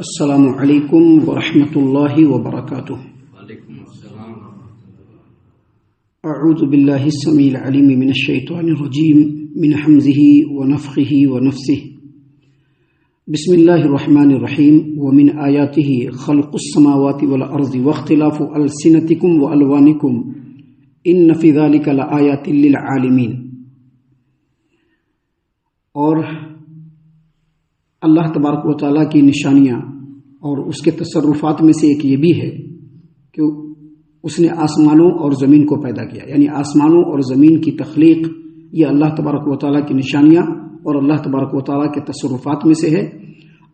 السلام علیکم ورحمۃ اللہ وبرکاتہ۔ وعلیکم السلام اعوذ باللہ السمیع العلیم من الشیطان الرجیم من حمزہ ونفخہ ونفثہ۔ بسم اللہ الرحمن الرحیم۔ ومن آیاتہ خلق السماوات والارض واختلاف السنتکم والوانکم ان فی ذلک لآیات للعالمین۔ اور اللہ تبارک و تعالیٰ کی نشانیاں اور اس کے تصرفات میں سے ایک یہ بھی ہے کہ اس نے آسمانوں اور زمین کو پیدا کیا، یعنی آسمانوں اور زمین کی تخلیق یہ اللہ تبارک و تعالیٰ کی نشانیاں اور اللہ تبارک و تعالیٰ کے تصرفات میں سے ہے۔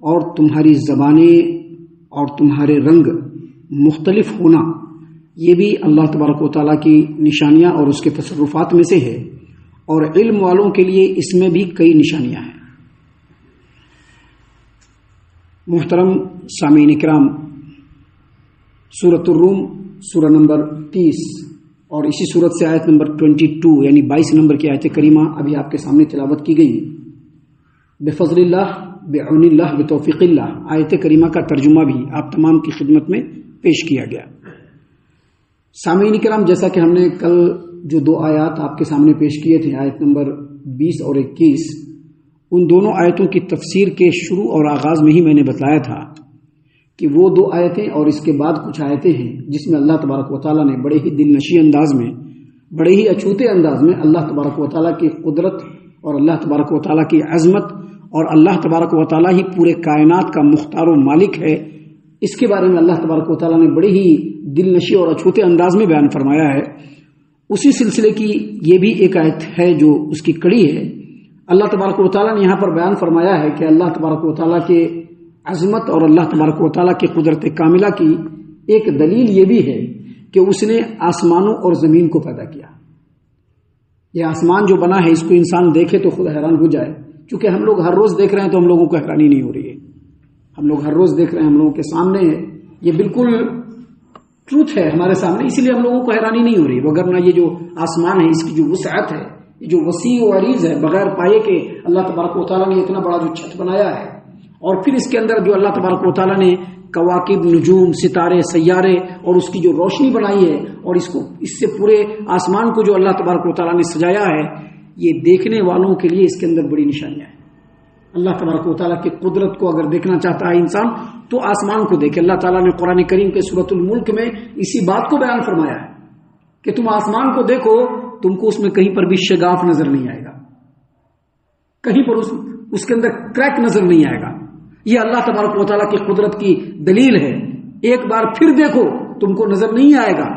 اور تمہاری زبانیں اور تمہارے رنگ مختلف ہونا یہ بھی اللہ تبارک و تعالیٰ کی نشانیاں اور اس کے تصرفات میں سے ہے۔ اور علم والوں کے لیے اس میں بھی کئی نشانیاں ہیں۔ محترم سامعین کرام، سورۃ الروم سورہ نمبر 30 اور اسی سورت سے آیت نمبر 22 یعنی 22 نمبر کی آیت کریمہ ابھی آپ کے سامنے تلاوت کی گئی۔ بفضل اللہ، بعون اللہ، بتوفیق اللہ، آیت کریمہ کا ترجمہ بھی آپ تمام کی خدمت میں پیش کیا گیا۔ سامعین کرام، جیسا کہ ہم نے کل جو دو آیات آپ کے سامنے پیش کیے تھے، آیت نمبر 20 اور 21، ان دونوں آیتوں کی تفسیر کے شروع اور آغاز میں ہی میں نے بتلایا تھا کہ وہ دو آیتیں اور اس کے بعد کچھ آیتیں ہیں جس میں اللہ تبارک و تعالیٰ نے بڑے ہی دل نشیں انداز میں، بڑے ہی اچھوتے انداز میں اللہ تبارک و تعالیٰ کی قدرت اور اللہ تبارک و تعالیٰ کی عظمت اور اللہ تبارک و تعالیٰ ہی پورے کائنات کا مختار و مالک ہے، اس کے بارے میں اللہ تبارک و تعالیٰ نے بڑے ہی دل نشیں اور اچھوتے انداز میں بیان فرمایا ہے۔ اسی سلسلے کی یہ بھی ایک آیت ہے جو اس کی کڑی ہے۔ اللہ تبارک و تعالیٰ نے یہاں پر بیان فرمایا ہے کہ اللہ تبارک و تعالیٰ کے عظمت اور اللہ تبارک و تعالیٰ کی قدرت کاملہ کی ایک دلیل یہ بھی ہے کہ اس نے آسمانوں اور زمین کو پیدا کیا۔ یہ آسمان جو بنا ہے اس کو انسان دیکھے تو خود حیران ہو جائے، چونکہ ہم لوگ ہر روز دیکھ رہے ہیں تو ہم لوگوں کو حیرانی نہیں ہو رہی ہے۔ ہم لوگ ہر روز دیکھ رہے ہیں، ہم لوگوں کے سامنے ہے، یہ بالکل ٹروتھ ہے ہمارے سامنے، اسی لیے ہم لوگوں کو حیرانی نہیں ہو رہی۔ وگرنہ یہ جو آسمان ہے اس کی جو وسعت ہے، یہ جو وسیع و عریض ہے، بغیر پائے کے اللہ تبارک و تعالیٰ نے اتنا بڑا جو چھت بنایا ہے، اور پھر اس کے اندر جو اللہ تبارک و تعالیٰ نے کواکب، نجوم، ستارے، سیارے اور اس کی جو روشنی بنائی ہے، اور اس سے پورے آسمان کو جو اللہ تبارک و تعالیٰ نے سجایا ہے، یہ دیکھنے والوں کے لیے اس کے اندر بڑی نشانیاں ہیں۔ اللہ تبارک و تعالیٰ کی قدرت کو اگر دیکھنا چاہتا ہے انسان تو آسمان کو دیکھے۔ اللہ تعالیٰ نے قرآن کریم کے سورۃ الملک میں اسی بات کو بیان فرمایا ہے کہ تم آسمان کو دیکھو، تم کو اس میں کہیں پر بھی شگاف نظر نہیں آئے گا، کہیں پر اس کے اندر کریک نظر نہیں آئے گا۔ یہ اللہ تبارک و تعالیٰ کی قدرت کی دلیل ہے۔ ایک بار پھر دیکھو، تم کو نظر نہیں آئے گا۔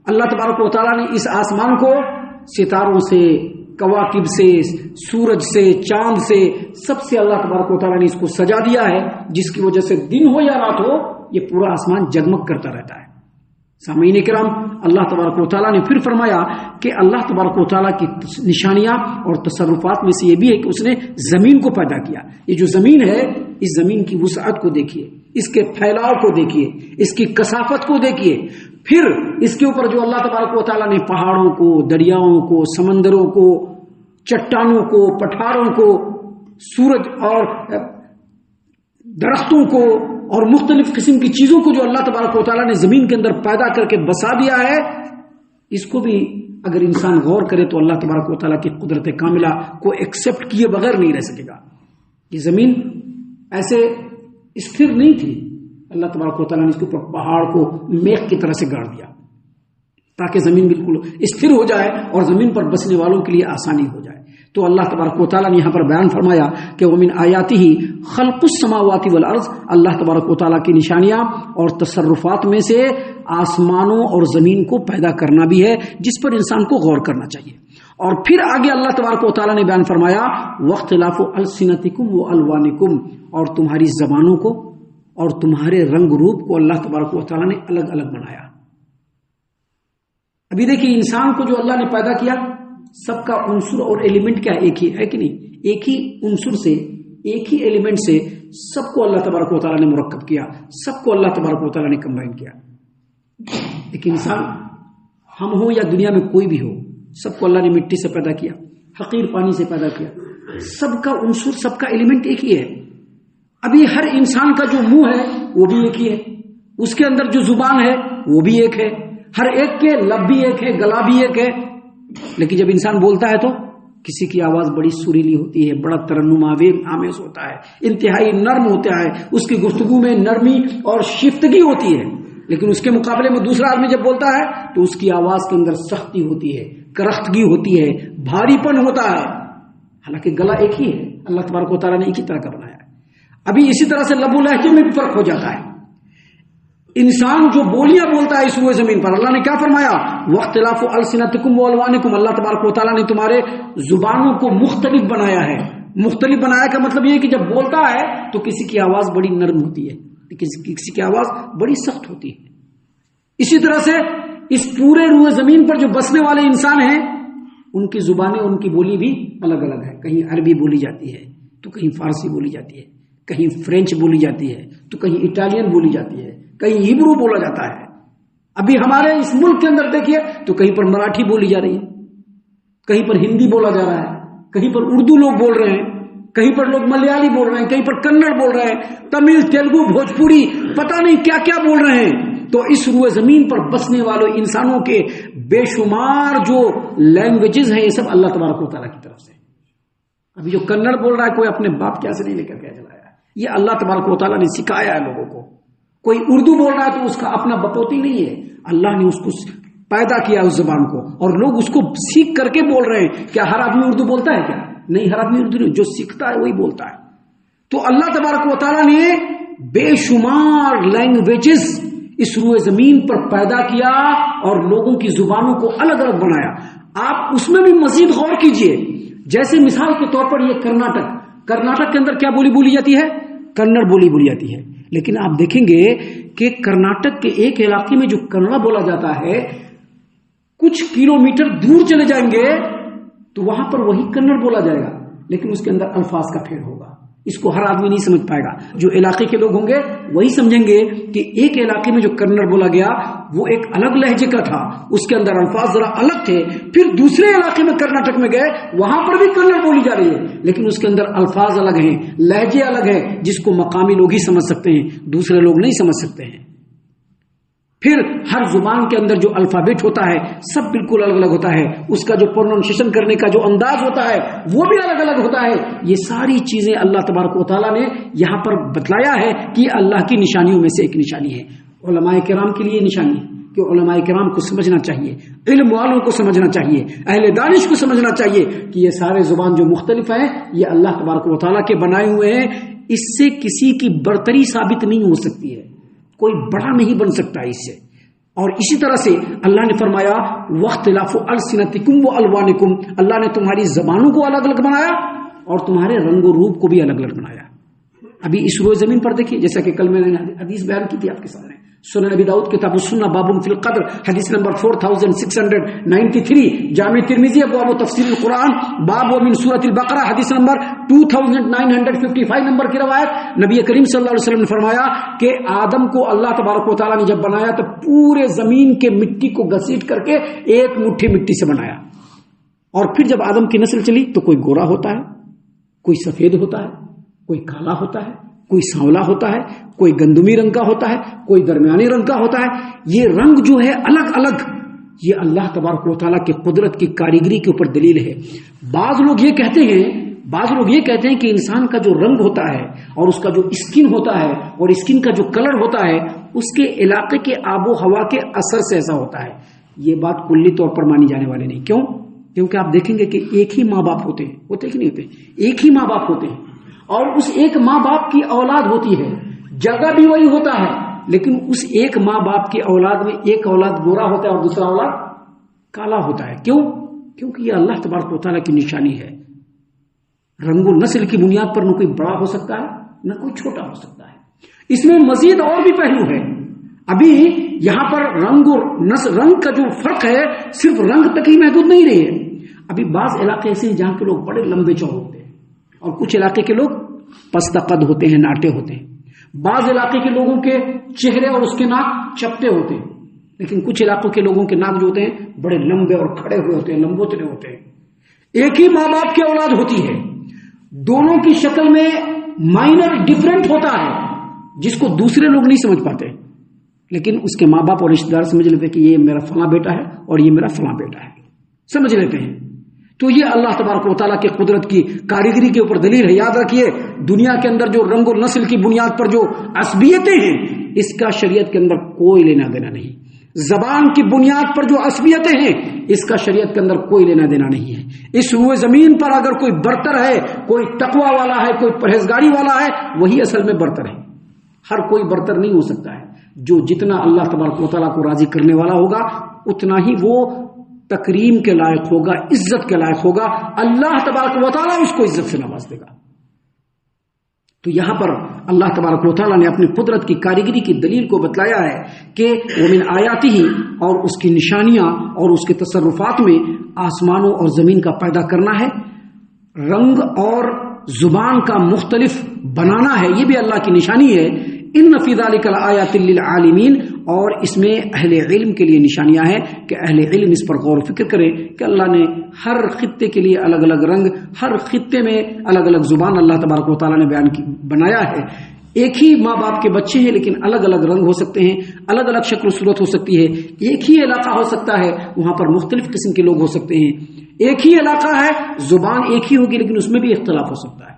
اللہ تبارک و تعالیٰ نے اس آسمان کو ستاروں سے، کواکب سے، سورج سے، چاند سے، سب سے اللہ تبارک و تعالیٰ نے اس کو سجا دیا ہے، جس کی وجہ سے دن ہو یا رات ہو یہ پورا آسمان جگمگ کرتا رہتا ہے۔ سامعین کرام، اللہ تبارک و تعالیٰ نے پھر فرمایا کہ اللہ تبارک و تعالیٰ کی نشانیاں اور تصرفات میں سے یہ بھی ہے کہ اس نے زمین کو پیدا کیا۔ یہ جو زمین ہے، اس زمین کی وسعت کو دیکھیے، اس کے پھیلاؤ کو دیکھیے، اس کی کثافت کو دیکھیے، پھر اس کے اوپر جو اللہ تبارک و تعالیٰ نے پہاڑوں کو، دریاؤں کو، سمندروں کو، چٹانوں کو، پٹھاروں کو، سورج اور درختوں کو اور مختلف قسم کی چیزوں کو جو اللہ تبارک و تعالیٰ نے زمین کے اندر پیدا کر کے بسا دیا ہے، اس کو بھی اگر انسان غور کرے تو اللہ تبارک و تعالیٰ کی قدرت کاملہ کو ایکسپٹ کیے بغیر نہیں رہ سکے گا۔ یہ زمین ایسے استھر نہیں تھی، اللہ تبارک و تعالیٰ نے اس کے اوپر پہاڑ کو میخ کی طرح سے گاڑ دیا تاکہ زمین بالکل استھر ہو جائے اور زمین پر بسنے والوں کے لیے آسانی ہو جائے۔ تو اللہ تبارک و تعالیٰ نے یہاں پر بیان فرمایا کہ ومن آیاتہ خلق السماوات والارض، اللہ تبارک و تعالیٰ کی نشانیاں اور تصرفات میں سے آسمانوں اور زمین کو پیدا کرنا بھی ہے، جس پر انسان کو غور کرنا چاہیے۔ اور پھر آگے اللہ تبارک و تعالیٰ نے بیان فرمایا واختلاف السنتکم والوانکم، اور تمہاری زبانوں کو اور تمہارے رنگ روپ کو اللہ تبارک و تعالیٰ نے الگ الگ بنایا۔ ابھی دیکھیے انسان کو جو اللہ نے پیدا کیا، سب کا عنصر اور ایلیمنٹ کیا ایک ہی ہے کہ نہیں؟ ایک ہی عنصر سے، ایک ہی ایلیمنٹ سے سب کو اللہ تبارک و تعالیٰ نے مرکب کیا، سب کو اللہ تبارک و تعالیٰ نے کمبائن کیا۔ ایک انسان ہم ہو یا دنیا میں کوئی بھی ہو، سب کو اللہ نے مٹی سے پیدا کیا، حقیر پانی سے پیدا کیا، سب کا عنصر، سب کا ایلیمنٹ ایک ہی ہے۔ ابھی ہر انسان کا جو منہ ہے وہ بھی ایک ہی ہے، اس کے اندر جو زبان ہے وہ بھی ایک ہے، ہر ایک کے لب بھی ایک ہے، گلا بھی ایک ہے، لیکن جب انسان بولتا ہے تو کسی کی آواز بڑی سریلی ہوتی ہے، بڑا ترنم آمیز ہوتا ہے، انتہائی نرم ہوتا ہے، اس کی گفتگو میں نرمی اور شیفتگی ہوتی ہے، لیکن اس کے مقابلے میں دوسرا آدمی جب بولتا ہے تو اس کی آواز کے اندر سختی ہوتی ہے، کرختگی ہوتی ہے، بھاری پن ہوتا ہے، حالانکہ گلا ایک ہی ہے، اللہ تبارک و تعالیٰ نے ایک ہی طرح کا بنایا ہے۔ ابھی اسی طرح سے لب و لہجے میں بھی فرق ہو جاتا ہے۔ انسان جو بولیاں بولتا ہے اس روئے زمین پر، اللہ نے کیا فرمایا؟ واختلاف السنتکم والوانکم، اللہ تبارک و تعالیٰ نے تمہارے زبانوں کو مختلف بنایا ہے۔ مختلف بنایا کا مطلب یہ ہے کہ جب بولتا ہے تو کسی کی آواز بڑی نرم ہوتی ہے، کسی کی آواز بڑی سخت ہوتی ہے۔ اسی طرح سے اس پورے روئے زمین پر جو بسنے والے انسان ہیں ان کی زبانیں، ان کی بولی بھی الگ الگ ہے، کہیں عربی بولی جاتی ہے تو کہیں فارسی بولی جاتی ہے، کہیں فرینچ بولی جاتی ہے تو کہیں اٹالین بولی جاتی ہے، کہیں ہیبرو بولا جاتا ہے۔ ابھی ہمارے اس ملک کے اندر دیکھیے تو کہیں پر مراٹھی بولی جا رہی ہے، کہیں پر ہندی بولا جا رہا ہے، کہیں پر اردو لوگ بول رہے ہیں، کہیں پر لوگ ملیالی بول رہے ہیں، کہیں پر کنڑ بول رہے ہیں، تمل، تیلگو، بھوجپوری، پتہ نہیں کیا کیا بول رہے ہیں۔ تو اس روئے زمین پر بسنے والے انسانوں کے بے شمار جو لینگویجز ہیں یہ سب اللہ تبارک و تعالیٰ کی طرف سے۔ ابھی جو کنڑ بول رہا ہے کوئی اپنے باپ کیا سے نہیں لے کر کے چلایا ہے، یہ اللہ تبارک و تعالیٰ نے سکھایا ہے لوگوں کو۔ کوئی اردو بول رہا ہے تو اس کا اپنا بپوتی نہیں ہے، اللہ نے اس کو پیدا کیا اس زبان کو، اور لوگ اس کو سیکھ کر کے بول رہے ہیں۔ کیا ہر آدمی اردو بولتا ہے؟ کیا نہیں، ہر آدمی اردو نہیں، جو سیکھتا ہے وہی بولتا ہے۔ تو اللہ تبارک و تعالیٰ نے بے شمار لینگویجز اس روئے زمین پر پیدا کیا اور لوگوں کی زبانوں کو الگ الگ بنایا۔ آپ اس میں بھی مزید غور کیجئے، جیسے مثال کے طور پر یہ کرناٹک کے اندر کیا بولی بولی جاتی ہے؟ کنڑ بولی بولی جاتی ہے، لیکن آپ دیکھیں گے کہ کرناٹک کے ایک علاقے میں جو کنڑ بولا جاتا ہے، کچھ کلومیٹر دور چلے جائیں گے تو وہاں پر وہی کنڑ بولا جائے گا، لیکن اس کے اندر الفاظ کا پھیر ہوگا۔ اس کو ہر آدمی نہیں سمجھ پائے گا، جو علاقے کے لوگ ہوں گے وہی سمجھیں گے کہ ایک علاقے میں جو کنڑ بولا گیا وہ ایک الگ لہجے کا تھا، اس کے اندر الفاظ ذرا الگ تھے۔ پھر دوسرے علاقے میں کرناٹک میں گئے، وہاں پر بھی کنڑ بولی جا رہی ہے، لیکن اس کے اندر الفاظ الگ ہیں، لہجے الگ ہیں، جس کو مقامی لوگ ہی سمجھ سکتے ہیں، دوسرے لوگ نہیں سمجھ سکتے ہیں۔ پھر ہر زبان کے اندر جو الفابیٹ ہوتا ہے سب بالکل الگ الگ ہوتا ہے، اس کا جو پروننسیشن کرنے کا جو انداز ہوتا ہے وہ بھی الگ الگ ہوتا ہے۔ یہ ساری چیزیں اللہ تبارک و تعالیٰ نے یہاں پر بتلایا ہے کہ اللہ کی نشانیوں میں سے ایک نشانی ہے۔ علماء کرام کے لیے نشانی ہے کہ علماء کرام کو سمجھنا چاہیے، علم والوں کو سمجھنا چاہیے، اہل دانش کو سمجھنا چاہیے کہ یہ سارے زبان جو مختلف ہیں یہ اللہ تبارک و تعالیٰ کے بنائے ہوئے ہیں، اس سے کسی کی برتری ثابت نہیں ہو سکتی ہے، کوئی بڑا نہیں بن سکتا اس سے۔ اور اسی طرح سے اللہ نے فرمایا واختلاف السنتکم والوانکم، اللہ نے تمہاری زبانوں کو الگ الگ بنایا اور تمہارے رنگ و روپ کو بھی الگ الگ بنایا۔ ابھی اس روئے زمین پر دیکھیے، جیسا کہ کل میں نے حدیث بیان کی تھی آپ کے سامنے، سنن نبی داؤد کتاب السنہ باب فی القدر حدیث نمبر 4693، جامع ترمذی ابواب تفسیر القرآن باب من سورۃ البقرہ حدیث نمبر 2955 نمبر کی روایت، نبی کریم صلی اللہ علیہ وسلم نے فرمایا کہ آدم کو اللہ تبارک و تعالیٰ نے جب بنایا تو پورے زمین کے مٹی کو گھسیٹ کر کے ایک مٹھی مٹی سے بنایا، اور پھر جب آدم کی نسل چلی تو کوئی گورا ہوتا ہے، کوئی سفید ہوتا ہے، کوئی کالا ہوتا ہے، کوئی سانولا ہوتا ہے، کوئی گندمی رنگ کا ہوتا ہے، کوئی درمیانی رنگ کا ہوتا ہے۔ یہ رنگ جو ہے الگ الگ، یہ اللہ تبارک و تعالیٰ کی قدرت کی کاریگری کے اوپر دلیل ہے۔ بعض لوگ یہ کہتے ہیں کہ انسان کا جو رنگ ہوتا ہے اور اس کا جو اسکن ہوتا ہے اور اسکن کا جو کلر ہوتا ہے اس کے علاقے کے آب و ہوا کے اثر سے ایسا ہوتا ہے۔ یہ بات کلی طور پر مانی جانے والی نہیں۔ کیوں؟ کیونکہ آپ دیکھیں گے کہ ایک ہی ماں باپ ہوتے ہیں کہ نہیں ہوتے؟ ایک ہی ماں باپ ہوتے ہیں، اور اس ایک ماں باپ کی اولاد ہوتی ہے، جگہ بھی وہی ہوتا ہے، لیکن اس ایک ماں باپ کی اولاد میں ایک اولاد گورا ہوتا ہے اور دوسرا اولاد کالا ہوتا ہے۔ کیوں؟ کیونکہ یہ اللہ تبارک و تعالیٰ کی نشانی ہے۔ رنگ و نسل کی بنیاد پر نہ کوئی بڑا ہو سکتا ہے نہ کوئی چھوٹا ہو سکتا ہے۔ اس میں مزید اور بھی پہلو ہے۔ ابھی یہاں پر رنگ کا جو فرق ہے صرف رنگ تک ہی محدود نہیں رہے ہے۔ ابھی بعض علاقے ایسے ہیں جہاں کے لوگ بڑے لمبے چوڑے ہوتے ہیں اور کچھ علاقے کے لوگ پست قد ہوتے ہیں، ناٹے ہوتے ہیں۔ بعض علاقے کے لوگوں کے چہرے اور اس کے ناک چپٹے ہوتے ہیں، لیکن کچھ علاقوں کے لوگوں کے ناک جو ہوتے ہیں بڑے لمبے اور کھڑے ہوئے ہوتے ہیں، لمبوترے ہوتے ہیں۔ ایک ہی ماں باپ کی اولاد ہوتی ہے، دونوں کی شکل میں مائنر ڈفرنٹ ہوتا ہے جس کو دوسرے لوگ نہیں سمجھ پاتے، لیکن اس کے ماں باپ اور رشتے دار سمجھ لیتے کہ یہ میرا فلاں بیٹا ہے اور یہ میرا فلاں بیٹا ہے، سمجھ لیتے ہیں۔ تو یہ اللہ تبارک و تعالیٰ کے قدرت کی کاریگری کے اوپر دلیل ہے۔ یاد رکھیے، دنیا کے اندر جو رنگ و نسل کی بنیاد پر جو عصبیتیں ہیں، اس کا شریعت کے اندر کوئی لینا دینا نہیں۔ زبان کی بنیاد پر جو عصبیتیں ہیں، اس کا شریعت کے اندر کوئی لینا دینا نہیں ہے۔ اس روئے زمین پر اگر کوئی برتر ہے، کوئی تقوی والا ہے، کوئی پرہیزگاری والا ہے، وہی اصل میں برتر ہے۔ ہر کوئی برتر نہیں ہو سکتا ہے۔ جو جتنا اللہ تبارک و تعالیٰ کو راضی کرنے والا ہوگا، اتنا ہی وہ تکریم کے لائق ہوگا، عزت کے لائق ہوگا، اللہ تبارک و تعالیٰ اس کو عزت سے نواز دے گا۔ تو یہاں پر اللہ تبارک و تعالیٰ نے اپنی قدرت کی کاریگری کی دلیل کو بتلایا ہے کہ ومن آیاتہ، اور اس کی نشانیاں اور اس کے تصرفات میں آسمانوں اور زمین کا پیدا کرنا ہے، رنگ اور زبان کا مختلف بنانا ہے، یہ بھی اللہ کی نشانی ہے۔ ان فی ذلک لآیات للعالمین، اور اس میں اہل علم کے لیے نشانیاں ہیں کہ اہل علم اس پر غور و فکر کریں کہ اللہ نے ہر خطے کے لیے الگ الگ رنگ، ہر خطے میں الگ الگ زبان اللہ تبارک و تعالیٰ نے بنایا ہے۔ ایک ہی ماں باپ کے بچے ہیں لیکن الگ الگ رنگ ہو سکتے ہیں، الگ الگ شکل و صورت ہو سکتی ہے۔ ایک ہی علاقہ ہو سکتا ہے، وہاں پر مختلف قسم کے لوگ ہو سکتے ہیں۔ ایک ہی علاقہ ہے، زبان ایک ہی ہوگی لیکن اس میں بھی اختلاف ہو سکتا ہے۔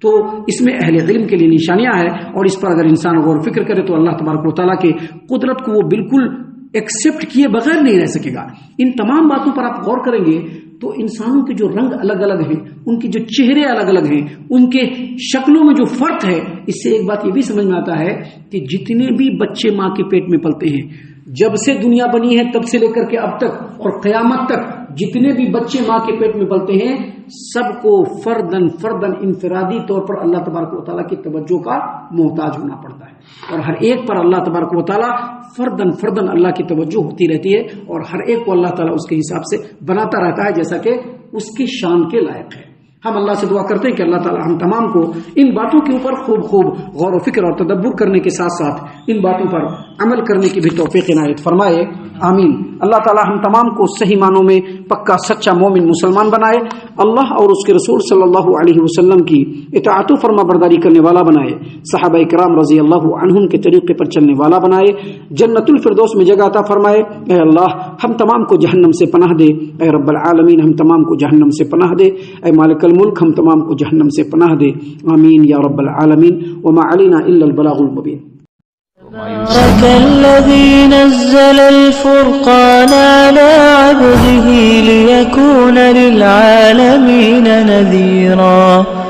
تو اس میں اہل علم کے لیے نشانیاں ہیں، اور اس پر اگر انسان غور و فکر کرے تو اللہ تبارک و تعالیٰ کے قدرت کو وہ بالکل ایکسیپٹ کیے بغیر نہیں رہ سکے گا۔ ان تمام باتوں پر آپ غور کریں گے تو انسانوں کے جو رنگ الگ الگ ہیں، ان کے جو چہرے الگ الگ ہیں، ان کے شکلوں میں جو فرق ہے، اس سے ایک بات یہ بھی سمجھ میں آتا ہے کہ جتنے بھی بچے ماں کے پیٹ میں پلتے ہیں، جب سے دنیا بنی ہے تب سے لے کر کے اب تک اور قیامت تک جتنے بھی بچے ماں کے پیٹ میں پلتے ہیں، سب کو فردن انفرادی طور پر اللہ تبارک و تعالیٰ کی توجہ کا محتاج ہونا پڑتا ہے، اور ہر ایک پر اللہ تبارک و تعالیٰ فردن اللہ کی توجہ ہوتی رہتی ہے، اور ہر ایک کو اللہ تعالیٰ اس کے حساب سے بناتا رہتا ہے جیسا کہ اس کی شان کے لائق ہے۔ ہم اللہ سے دعا کرتے ہیں کہ اللہ تعالیٰ ہم تمام کو ان باتوں کے اوپر خوب غور و فکر اور تدبر کرنے کے ساتھ ساتھ ان باتوں پر عمل کرنے کی بھی توفیق عنایت فرمائے، آمین۔ اللہ تعالیٰ ہم تمام کو صحیح معنوں میں پکا سچا مومن مسلمان بنائے، اللہ اور اس کے رسول صلی اللہ علیہ وسلم کی اطاعت و فرما برداری کرنے والا بنائے، صحابہ کرام رضی اللہ عنہم کے طریقے پر چلنے والا بنائے، جنت الفردوس میں جگہ عطا فرمائے۔ اے اللہ ہم تمام کو جہنم سے پناہ دے، اے رب العالمین ہم تمام کو جہنم سے پناہ دے، اے مالک الملک ہم تمام کو جہنم سے پناہ دے، آمین یا رب العالمین۔ وما علینا الا البلاغ المبین۔ تبارك الذي نزل الفرقان على عبده ليكون للعالمين نذيرا